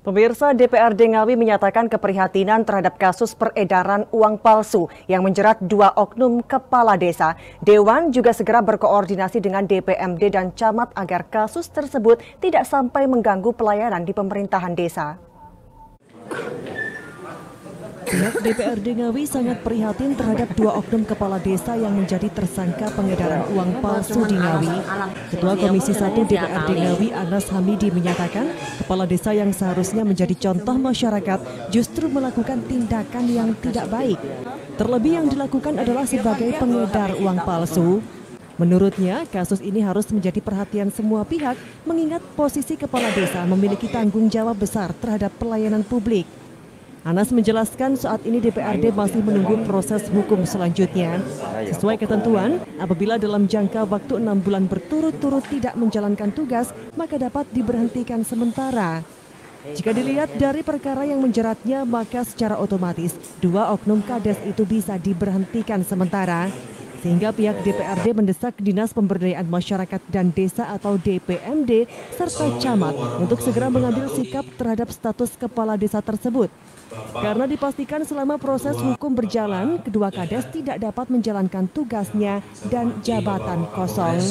Pemirsa, DPRD Ngawi menyatakan keprihatinan terhadap kasus peredaran uang palsu yang menjerat 2 oknum kepala desa. Dewan juga segera berkoordinasi dengan DPMD dan camat agar kasus tersebut tidak sampai mengganggu pelayanan di pemerintahan desa. Pihak DPRD Ngawi sangat prihatin terhadap 2 oknum kepala desa yang menjadi tersangka pengedaran uang palsu di Ngawi. Ketua Komisi 1 DPRD Ngawi Anas Hamidi menyatakan, kepala desa yang seharusnya menjadi contoh masyarakat justru melakukan tindakan yang tidak baik. Terlebih yang dilakukan adalah sebagai pengedar uang palsu. Menurutnya, kasus ini harus menjadi perhatian semua pihak mengingat posisi kepala desa memiliki tanggung jawab besar terhadap pelayanan publik. Anas menjelaskan saat ini DPRD masih menunggu proses hukum selanjutnya. Sesuai ketentuan, apabila dalam jangka waktu 6 bulan berturut-turut tidak menjalankan tugas, maka dapat diberhentikan sementara. Jika dilihat dari perkara yang menjeratnya, maka secara otomatis 2 oknum kades itu bisa diberhentikan sementara. Sehingga pihak DPRD mendesak Dinas Pemberdayaan Masyarakat dan Desa atau DPMD serta camat untuk segera mengambil sikap terhadap status kepala desa tersebut. Karena dipastikan selama proses hukum berjalan, kedua kades tidak dapat menjalankan tugasnya dan jabatan kosong.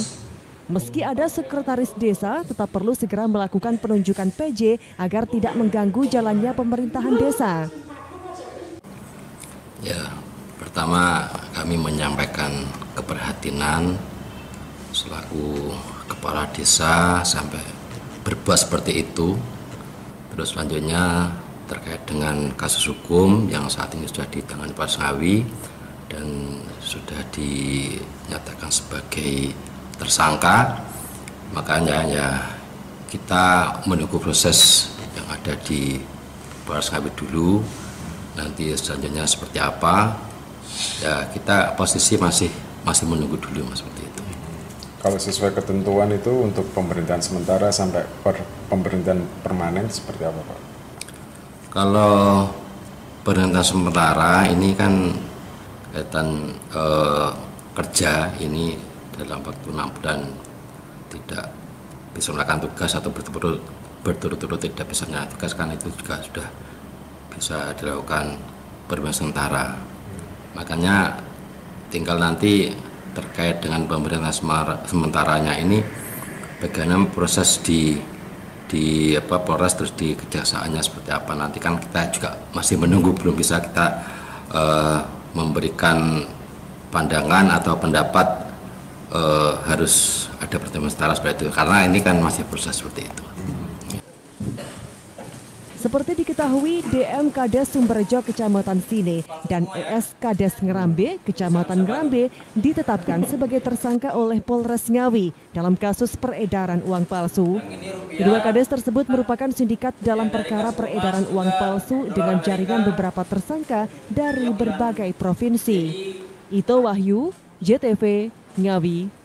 Meski ada sekretaris desa, tetap perlu segera melakukan penunjukan PJ agar tidak mengganggu jalannya pemerintahan desa. Ya, pertama kami menyampaikan keprihatinan selaku kepala desa sampai berbuat seperti itu. Terus selanjutnya terkait dengan kasus hukum yang saat ini sudah ditangani Polres Ngawi dan sudah dinyatakan sebagai tersangka, makanya ya kita menunggu proses yang ada di Polres Ngawi dulu. Nanti selanjutnya seperti apa, ya kita posisi masih menunggu dulu Mas, seperti itu. Kalau sesuai ketentuan itu untuk pemerintahan sementara sampai pemerintahan permanen seperti apa Pak? Kalau pemerintahan sementara ini kan kaitan kerja ini dalam waktu 6 bulan tidak bisa melakukan tugas atau berturut-turut tidak bisa melakukan tugas, kan itu juga sudah bisa dilakukan pemerintahan sementara. Makanya tinggal nanti terkait dengan pemerintahan sementaranya ini bagaimana proses di Polres terus di kejaksaannya seperti apa, nanti kan kita juga masih menunggu, belum bisa kita memberikan pandangan atau pendapat harus ada pertemuan setara seperti itu, karena ini kan masih proses seperti itu. Seperti diketahui, DM Kades Sumberjo Kecamatan Sine dan ES Kades Ngerambe Kecamatan Ngerambe ditetapkan sebagai tersangka oleh Polres Ngawi dalam kasus peredaran uang palsu. Kedua kades tersebut merupakan sindikat dalam perkara peredaran uang palsu dengan jaringan beberapa tersangka dari berbagai provinsi. Ito Wahyu, JTV, Ngawi.